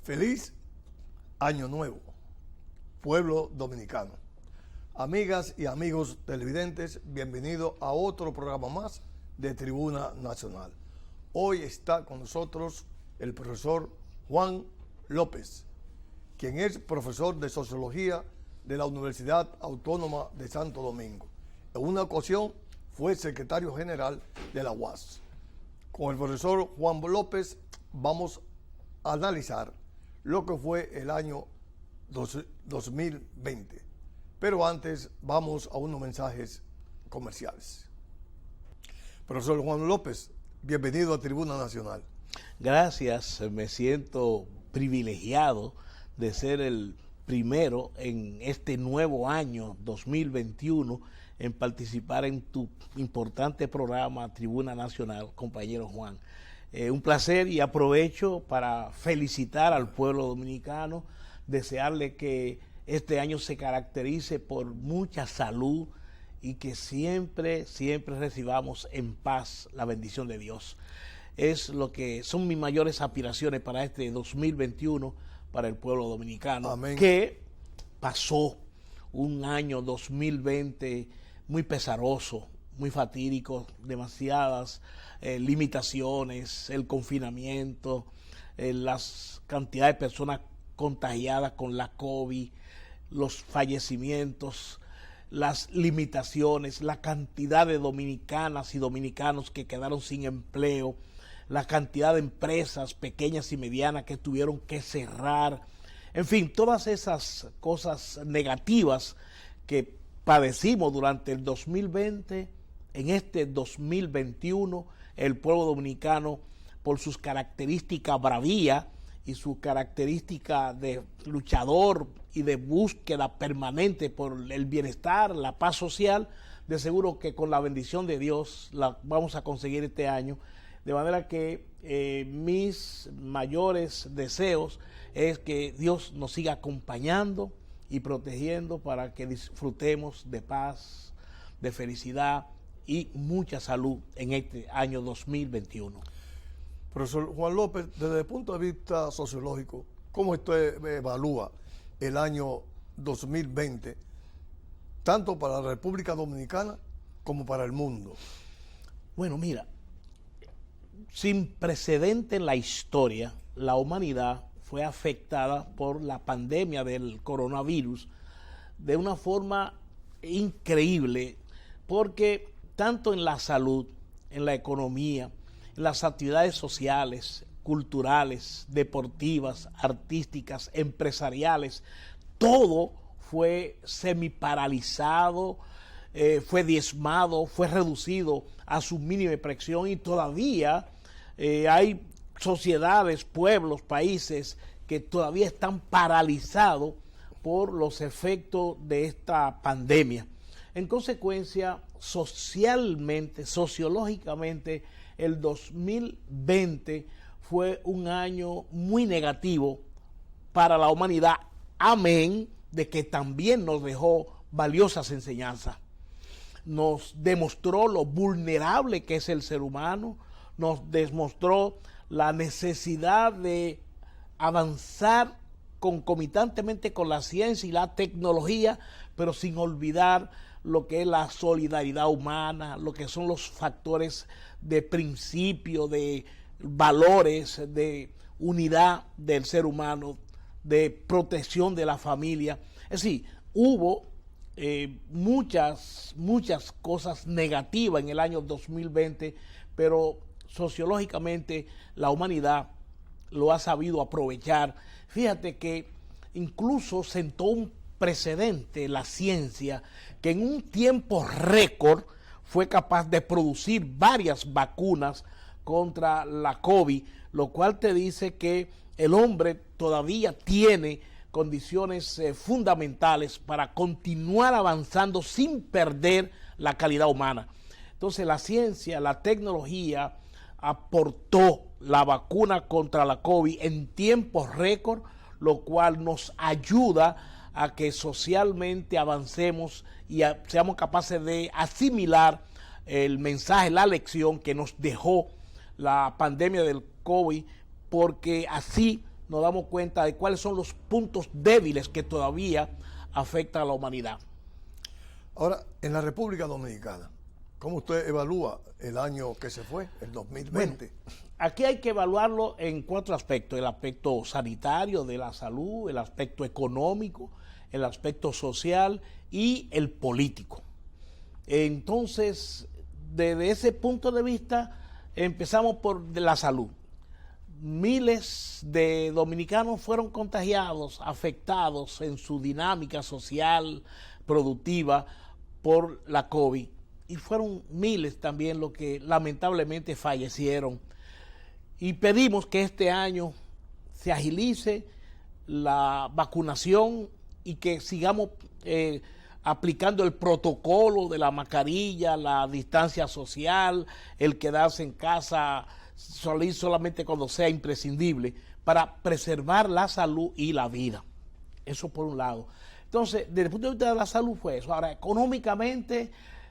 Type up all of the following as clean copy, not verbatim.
Feliz Año Nuevo, pueblo dominicano. Amigas y amigos televidentes, bienvenidos a otro programa más de Tribuna Nacional. Hoy está con nosotros el profesor Juan López, quien es profesor de Sociología de la Universidad Autónoma de Santo Domingo. En una ocasión fue secretario general de la UAS. Con el profesor Juan López vamos a analizar lo que fue el año 2020. Pero antes vamos a unos mensajes comerciales. Profesor Juan López, bienvenido a Tribuna Nacional. Gracias, me siento privilegiado de ser el primero en este nuevo año 2021 en participar en tu importante programa Tribuna Nacional, compañero Juan. Un placer, y aprovecho para felicitar al pueblo dominicano, desearle que este año se caracterice por mucha salud y que siempre recibamos en paz la bendición de Dios. Es lo que son mis mayores aspiraciones para este 2021 para el pueblo dominicano. Amén. Que pasó un año 2020 muy pesaroso, muy fatídico, demasiadas limitaciones, el confinamiento, las cantidades de personas contagiadas con la COVID, los fallecimientos, las limitaciones, la cantidad de dominicanas y dominicanos que quedaron sin empleo, la cantidad de empresas pequeñas y medianas que tuvieron que cerrar, en fin, todas esas cosas negativas que padecimos durante el 2020, en este 2021, el pueblo dominicano, por sus características bravía y su característica de luchador y de búsqueda permanente por el bienestar, la paz social, de seguro que con la bendición de Dios la vamos a conseguir este año. De manera que mis mayores deseos es que Dios nos siga acompañando y protegiendo para que disfrutemos de paz, de felicidad y mucha salud en este año 2021. Profesor Juan López, desde el punto de vista sociológico, ¿cómo usted evalúa el año 2020, tanto para la República Dominicana como para el mundo? Bueno, mira, sin precedente en la historia, la humanidad fue afectada por la pandemia del coronavirus de una forma increíble, porque tanto en la salud, en la economía, en las actividades sociales, culturales, deportivas, artísticas, empresariales, todo fue semiparalizado, fue diezmado, fue reducido a su mínima expresión, y todavía hay sociedades, pueblos, países que todavía están paralizados por los efectos de esta pandemia. En consecuencia, socialmente, sociológicamente, el 2020 fue un año muy negativo para la humanidad, amén de que también nos dejó valiosas enseñanzas. Nos demostró lo vulnerable que es el ser humano, nos demostró la necesidad de avanzar concomitantemente con la ciencia y la tecnología, pero sin olvidar lo que es la solidaridad humana, lo que son los factores de principio, de valores, de unidad del ser humano, de protección de la familia. Es decir, hubo muchas cosas negativas en el año 2020, pero sociológicamente la humanidad lo ha sabido aprovechar. Fíjate que incluso sentó un precedente la ciencia, que en un tiempo récord fue capaz de producir varias vacunas contra la COVID, lo cual te dice que el hombre todavía tiene condiciones fundamentales para continuar avanzando sin perder la calidad humana. Entonces la ciencia, la tecnología aportó la vacuna contra la COVID en tiempos récord, lo cual nos ayuda a que socialmente avancemos y seamos capaces de asimilar el mensaje, la lección que nos dejó la pandemia del COVID, porque así nos damos cuenta de cuáles son los puntos débiles que todavía afectan a la humanidad. Ahora, en la República Dominicana, ¿cómo usted evalúa el año que se fue, el 2020? Bueno, aquí hay que evaluarlo en 4 aspectos: el aspecto sanitario de la salud, el aspecto económico, el aspecto social y el político. Entonces, desde ese punto de vista, empezamos por la salud. Miles de dominicanos fueron contagiados, afectados en su dinámica social, productiva, por la COVID. Y fueron miles también los que lamentablemente fallecieron. Y pedimos que este año se agilice la vacunación y que sigamos aplicando el protocolo de la mascarilla, la distancia social, el quedarse en casa, salir solamente cuando sea imprescindible, para preservar la salud y la vida. Eso por un lado. Entonces, desde el punto de vista de la salud fue eso. Ahora, económicamente,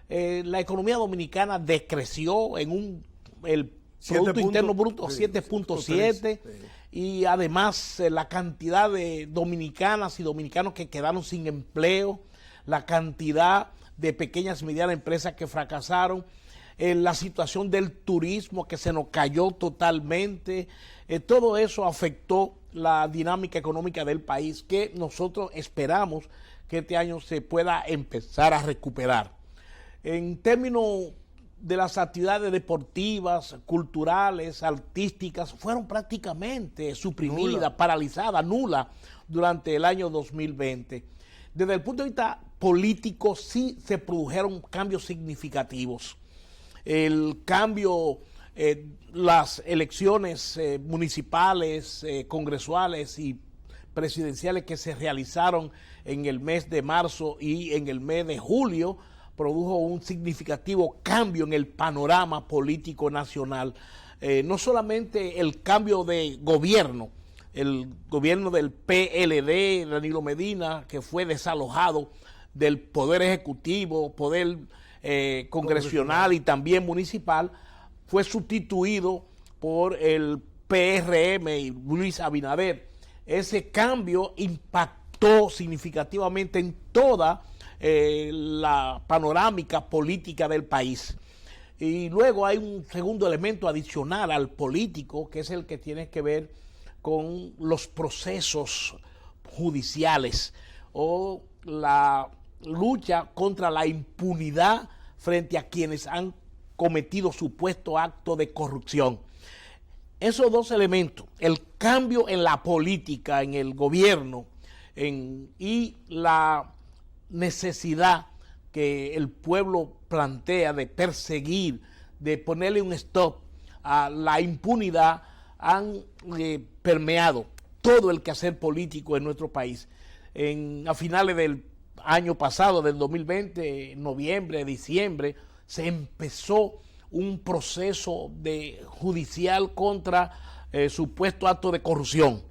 la economía dominicana decreció en el Producto Interno Bruto 7.7, y además la cantidad de dominicanas y dominicanos que quedaron sin empleo, la cantidad de pequeñas y medianas empresas que fracasaron, la situación del turismo que se nos cayó totalmente, todo eso afectó la dinámica económica del país, que nosotros esperamos que este año se pueda empezar a recuperar. En términos de las actividades deportivas, culturales, artísticas, fueron prácticamente suprimidas, paralizadas, nulas durante el año 2020. Desde el punto de vista político sí se produjeron cambios significativos. El cambio, las elecciones municipales, congresuales y presidenciales que se realizaron en el mes de marzo y en el mes de julio, produjo un significativo cambio en el panorama político nacional. No solamente el cambio de gobierno, el gobierno del PLD, Danilo Medina, que fue desalojado del poder ejecutivo, poder congresional y también municipal, fue sustituido por el PRM y Luis Abinader. Ese cambio impactó significativamente en toda la panorámica política del país. Y luego hay un segundo elemento adicional al político, que es el que tiene que ver con los procesos judiciales o la lucha contra la impunidad frente a quienes han cometido supuesto acto de corrupción. Esos dos elementos, el cambio en la política, en el gobierno, y la necesidad que el pueblo plantea de perseguir, de ponerle un stop a la impunidad, han permeado todo el quehacer político en nuestro país. A finales del año pasado, del 2020, noviembre, diciembre, se empezó un proceso judicial contra supuesto acto de corrupción.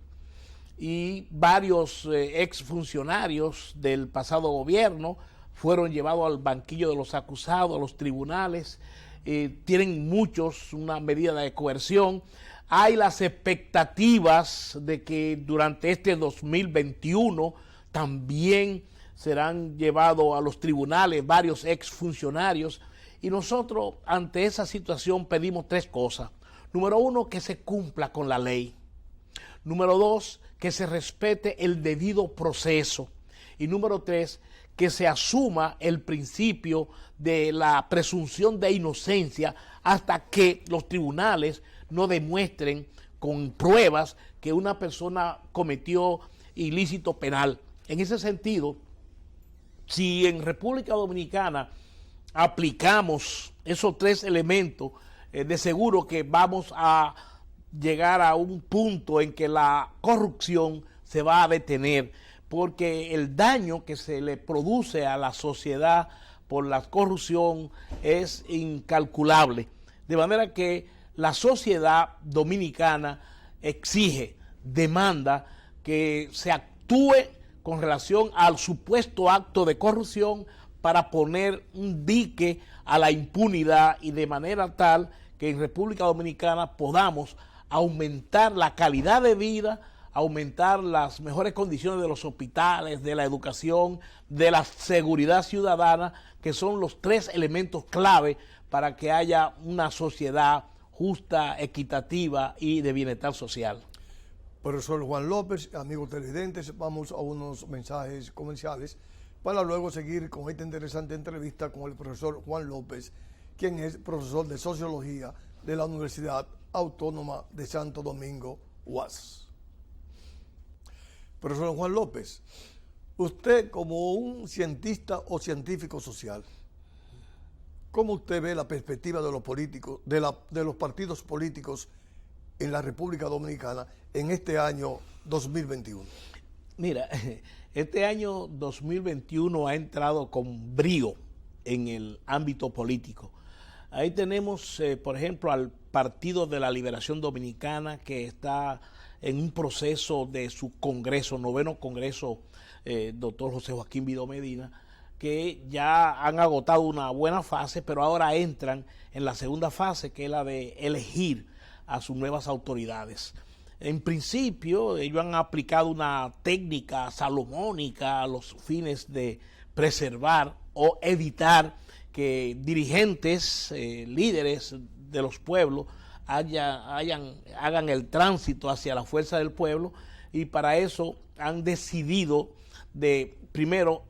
Y varios exfuncionarios del pasado gobierno fueron llevados al banquillo de los acusados, a los tribunales. Tienen muchos una medida de coerción. Hay las expectativas de que durante este 2021 también serán llevados a los tribunales varios exfuncionarios. Y nosotros ante esa situación pedimos 3 cosas. Número 1, que se cumpla con la ley. Número 2, que se respete el debido proceso. Y número 3, que se asuma el principio de la presunción de inocencia hasta que los tribunales no demuestren con pruebas que una persona cometió ilícito penal. En ese sentido, si en República Dominicana aplicamos esos 3 elementos, de seguro que vamos a llegar a un punto en que la corrupción se va a detener, porque el daño que se le produce a la sociedad por la corrupción es incalculable. De manera que la sociedad dominicana exige, demanda que se actúe con relación al supuesto acto de corrupción para poner un dique a la impunidad y de manera tal que en República Dominicana podamos aumentar la calidad de vida, aumentar las mejores condiciones de los hospitales, de la educación, de la seguridad ciudadana, que son los 3 elementos clave para que haya una sociedad justa, equitativa y de bienestar social. Profesor Juan López, amigos televidentes, vamos a unos mensajes comerciales para luego seguir con esta interesante entrevista con el profesor Juan López, quien es profesor de Sociología de la Universidad Autónoma de Santo Domingo, UAS. Profesor Juan López, usted como un cientista o científico social, ¿cómo usted ve la perspectiva de los políticos, de los partidos políticos en la República Dominicana en este año 2021? Mira, este año 2021 ha entrado con brío en el ámbito político. Ahí tenemos, por ejemplo, al Partido de la Liberación Dominicana, que está en un proceso de su congreso, 9º Congreso, doctor José Joaquín Vidó Medina, que ya han agotado una buena fase, pero ahora entran en la segunda fase, que es la de elegir a sus nuevas autoridades. En principio, ellos han aplicado una técnica salomónica a los fines de preservar o evitar que dirigentes, líderes de los pueblos hagan el tránsito hacia la fuerza del pueblo, y para eso han decidido de, primero,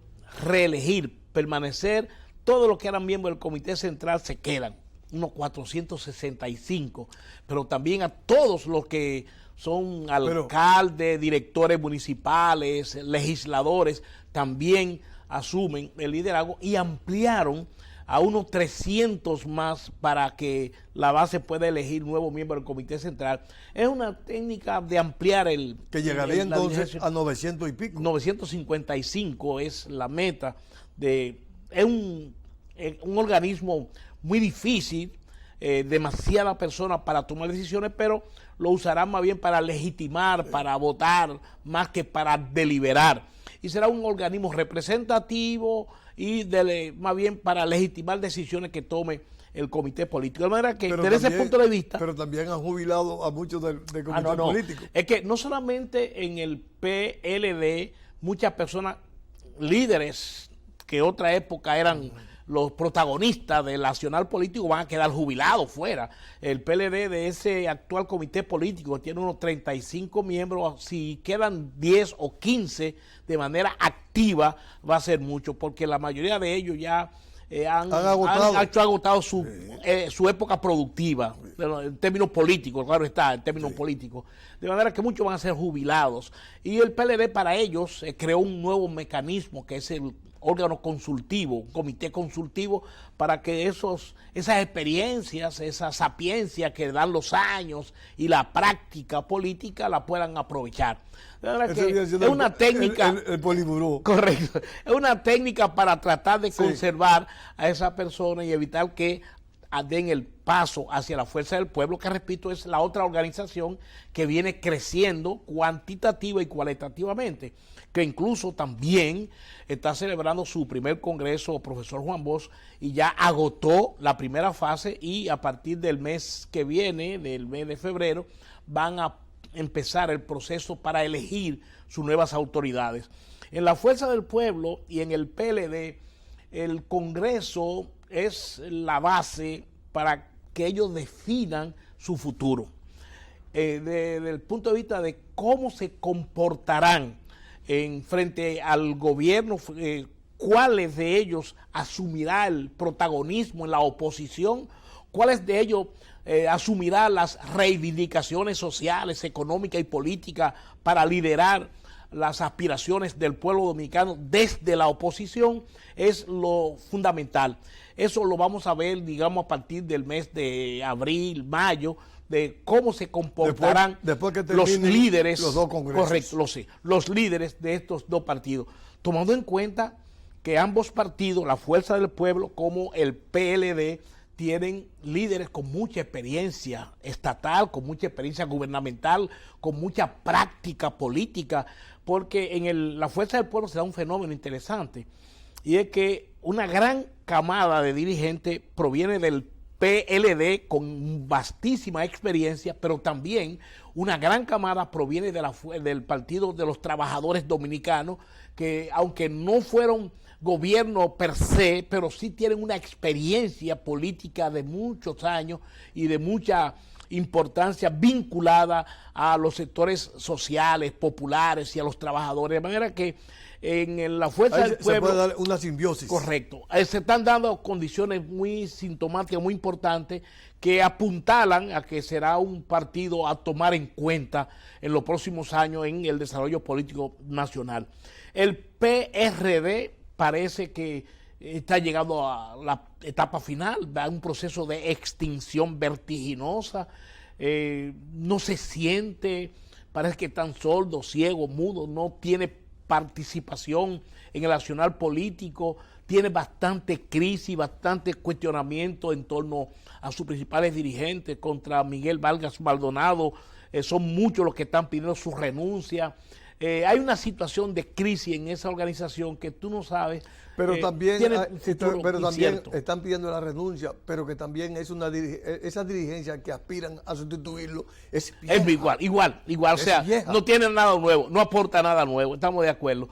reelegir, permanecer. Todos los que eran miembros del Comité Central se quedan, unos 465, pero también a todos los que son alcaldes, directores municipales, legisladores, también asumen el liderazgo y ampliaron a unos 300 más para que la base pueda elegir nuevo miembro del Comité Central. Es una técnica de ampliar el... Que llegaría entonces a 900 y pico. 955 es la meta. Es un organismo muy difícil, demasiadas personas para tomar decisiones, pero lo usarán más bien para legitimar, para votar, más que para deliberar. Y será un organismo representativo y más bien para legitimar decisiones que tome el comité político. De manera que, desde ese punto de vista... Pero también han jubilado a muchos del comité político. Es que no solamente en el PLD, muchas personas, líderes que otra época eran los protagonistas del nacional político, van a quedar jubilados fuera. El PLD de ese actual comité político tiene unos 35 miembros. Si quedan 10 o 15 de manera activa, va a ser mucho, porque la mayoría de ellos ya han agotado su época productiva, en términos políticos, claro está, en términos políticos. De manera que muchos van a ser jubilados. Y el PLD para ellos creó un nuevo mecanismo, que es el órgano consultivo, un comité consultivo, para que esas experiencias, esa sapiencia que dan los años y la práctica política la puedan aprovechar. Es una técnica... El poliburó. Correcto. Es una técnica para tratar de conservar a esa persona y evitar que den el paso hacia la fuerza del pueblo, que repito, es la otra organización que viene creciendo cuantitativa y cualitativamente, que incluso también está celebrando su primer congreso, profesor Juan Bosch, y ya agotó la primera fase, y a partir del mes que viene, del mes de febrero, van a empezar el proceso para elegir sus nuevas autoridades. En la Fuerza del Pueblo y en el PLD, el Congreso es la base para que ellos definan su futuro. Desde el punto de vista de cómo se comportarán frente al gobierno, cuáles de ellos asumirá el protagonismo en la oposición, cuáles de ellos asumirá las reivindicaciones sociales, económicas y políticas para liderar las aspiraciones del pueblo dominicano desde la oposición, es lo fundamental. Eso lo vamos a ver, digamos, a partir del mes de abril, mayo, de cómo se comportarán después que los líderes, los dos congresos. Correcto, los líderes de estos dos partidos, tomando en cuenta que ambos partidos, la Fuerza del Pueblo como el PLD, tienen líderes con mucha experiencia estatal, con mucha experiencia gubernamental, con mucha práctica política, porque en la Fuerza del Pueblo se da un fenómeno interesante, y es que una gran camada de dirigentes proviene del PLD con vastísima experiencia, pero también una gran camada proviene del Partido de los Trabajadores Dominicanos, que aunque no fueron gobierno per se, pero sí tienen una experiencia política de muchos años y de mucha importancia vinculada a los sectores sociales, populares y a los trabajadores, de manera que en la fuerza del pueblo se puede dar una simbiosis. Correcto. Se están dando condiciones muy sintomáticas, muy importantes, que apuntalan a que será un partido a tomar en cuenta en los próximos años en el desarrollo político nacional. El PRD parece que está llegando a la etapa final, va a un proceso de extinción vertiginosa, no se siente, parece que están sordo, ciego, mudo, no tiene participación en el accionar político, tiene bastante crisis, bastante cuestionamiento en torno a sus principales dirigentes, contra Miguel Vargas Maldonado, son muchos los que están pidiendo su renuncia. Hay una situación de crisis en esa organización que tú no sabes. Pero también, también están pidiendo la renuncia, pero que también es esa dirigencia que aspiran a sustituirlo es vieja. Es igual, o sea, vieja. No tiene nada nuevo, no aporta nada nuevo, estamos de acuerdo.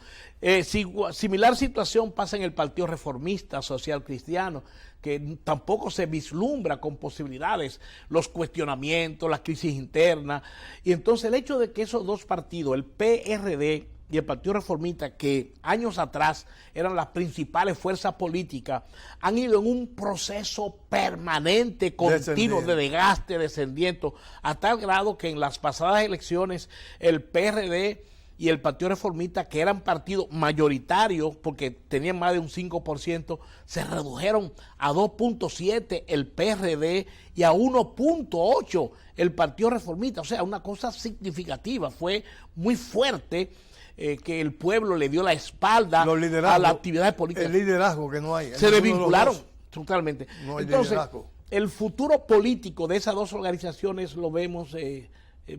Similar situación pasa en el Partido Reformista Social Cristiano, que tampoco se vislumbra con posibilidades, los cuestionamientos, la crisis interna. Y entonces el hecho de que esos dos partidos, el PRD y el Partido Reformista, que años atrás eran las principales fuerzas políticas, han ido en un proceso permanente, continuo, de desgaste, descendiente, a tal grado que en las pasadas elecciones el PRD y el Partido Reformista, que eran partidos mayoritarios porque tenían más de un 5%, se redujeron a 2.7 el PRD y a 1.8 el Partido Reformista. O sea, una cosa significativa, fue muy fuerte que el pueblo le dio la espalda a la actividad política. El liderazgo que no hay. Se desvincularon totalmente. No hay Entonces, liderazgo. El futuro político de esas dos organizaciones lo vemos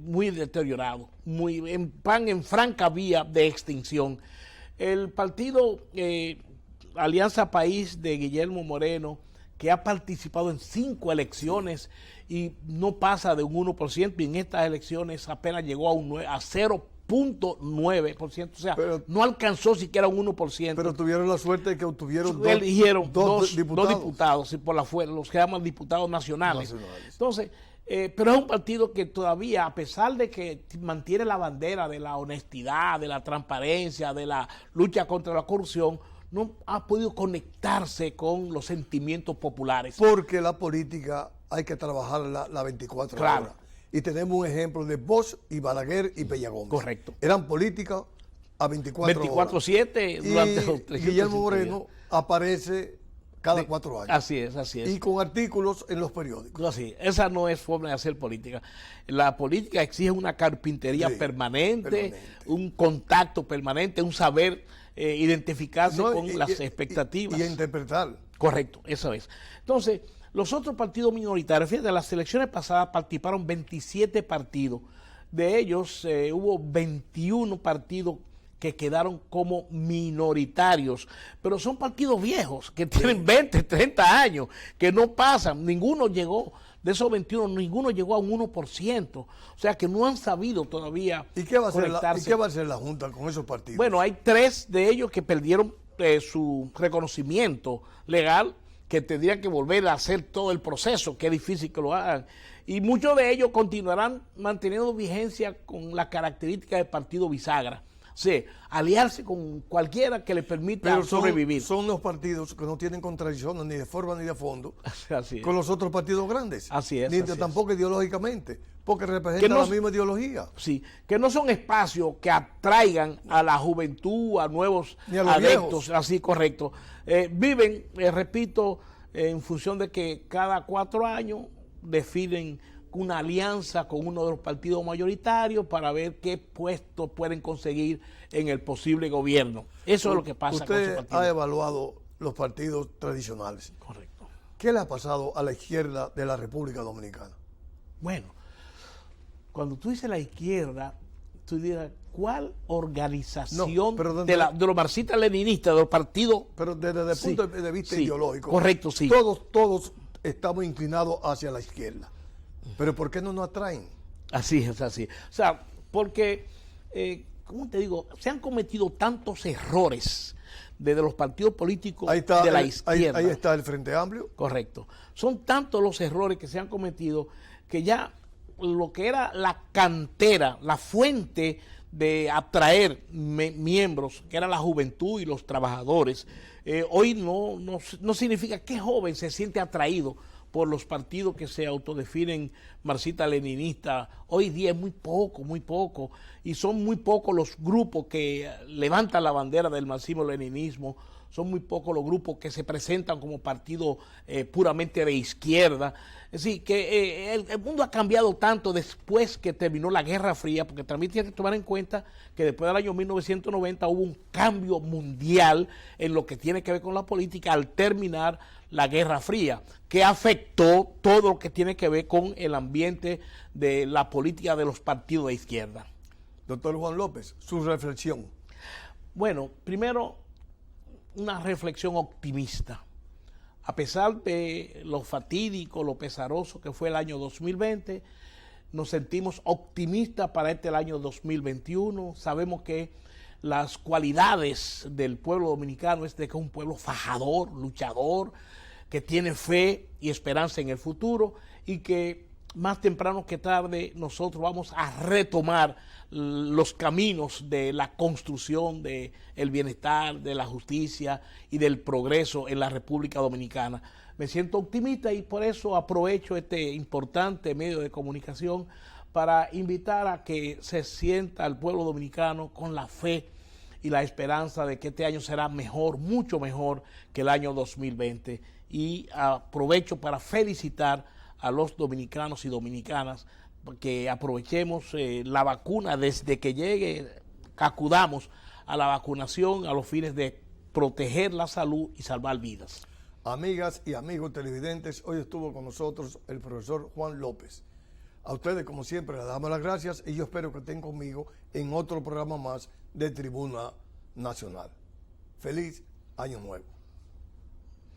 muy deteriorado, en franca vía de extinción. El partido Alianza País de Guillermo Moreno, que ha participado en 5 elecciones y no pasa de un 1%, y en estas elecciones apenas llegó a 0.9%, o sea, no alcanzó siquiera un 1%. Pero tuvieron la suerte de que obtuvieron dos diputados, por los que llaman diputados nacionales. Entonces, pero es un partido que todavía, a pesar de que mantiene la bandera de la honestidad, de la transparencia, de la lucha contra la corrupción, no ha podido conectarse con los sentimientos populares. Porque la política hay que trabajarla las 24 horas. Y tenemos un ejemplo de Bosch y Balaguer y Peña Gómez. Correcto. Eran políticas a 24 horas. 24/7 durante los 360 Guillermo Moreno aparece cada 4 años. Así es. Y con artículos en los periódicos. Así, esa no es forma de hacer política. La política exige una carpintería permanente, un contacto permanente, un saber identificarse con las expectativas. Y interpretar. Correcto, eso es. Entonces, los otros partidos minoritarios, fíjate, las elecciones pasadas participaron 27 partidos. De ellos hubo 21 partidos que quedaron como minoritarios, pero son partidos viejos, que tienen 20, 30 años, que no pasan, ninguno llegó, de esos 21, ninguno llegó a un 1%, o sea que no han sabido todavía ¿Y qué va a hacer la Junta con esos partidos? Bueno, hay 3 de ellos que perdieron su reconocimiento legal, que tendrían que volver a hacer todo el proceso, que es difícil que lo hagan, y muchos de ellos continuarán manteniendo vigencia con las características del partido bisagra. Sí, aliarse con cualquiera que le permita sobrevivir. Son los partidos que no tienen contradicciones ni de forma ni de fondo así con los otros partidos grandes. Así es. Ni tampoco ideológicamente, porque representan la misma ideología. Sí, que no son espacios que atraigan a la juventud, a nuevos adeptos. Así, correcto. Viven, repito, en función de que cada 4 años definen una alianza con uno de los partidos mayoritarios para ver qué puestos pueden conseguir en el posible gobierno. Eso es lo que pasa con esos partidos. Usted ha evaluado los partidos tradicionales. Correcto. ¿Qué le ha pasado a la izquierda de la República Dominicana? Bueno, cuando tú dices la izquierda, tú dirás, ¿cuál organización de los marxistas leninistas, de los partidos? Pero desde el punto de vista ideológico. Correcto, sí. Todos estamos inclinados hacia la izquierda. Pero ¿por qué no nos atraen? Así es, así. O sea, porque, ¿cómo te digo? Se han cometido tantos errores desde los partidos políticos de la izquierda. Ahí está el Frente Amplio. Correcto. Son tantos los errores que se han cometido que ya lo que era la cantera, la fuente de atraer miembros, que era la juventud y los trabajadores, hoy no significa que joven se siente atraído por los partidos que se autodefinen marxista-leninista. Hoy día es muy poco, y son muy pocos los grupos que levantan la bandera del marxismo-leninismo, son muy pocos los grupos que se presentan como partido puramente de izquierda. Es decir, que el mundo ha cambiado tanto después que terminó la Guerra Fría, porque también tiene que tomar en cuenta que después del año 1990 hubo un cambio mundial en lo que tiene que ver con la política al terminar la Guerra Fría, que afectó todo lo que tiene que ver con el ambiente de la política de los partidos de izquierda. Doctor Juan López, su reflexión. Bueno, primero, una reflexión optimista. A pesar de lo fatídico, lo pesaroso que fue el año 2020, nos sentimos optimistas para el año 2021. Sabemos que las cualidades del pueblo dominicano es de que es un pueblo fajador, luchador, que tiene fe y esperanza en el futuro, y que más temprano que tarde nosotros vamos a retomar los caminos de la construcción del bienestar, de la justicia y del progreso en la República Dominicana. Me siento optimista y por eso aprovecho este importante medio de comunicación para invitar a que se sienta el pueblo dominicano con la fe y la esperanza de que este año será mejor, mucho mejor que el año 2020. Y aprovecho para felicitar a los dominicanos y dominicanas que aprovechemos la vacuna desde que llegue, que acudamos a la vacunación a los fines de proteger la salud y salvar vidas. Amigas y amigos televidentes, hoy estuvo con nosotros el profesor Juan López. A ustedes, como siempre, les damos las gracias y yo espero que estén conmigo en otro programa más de Tribuna Nacional. Feliz Año Nuevo.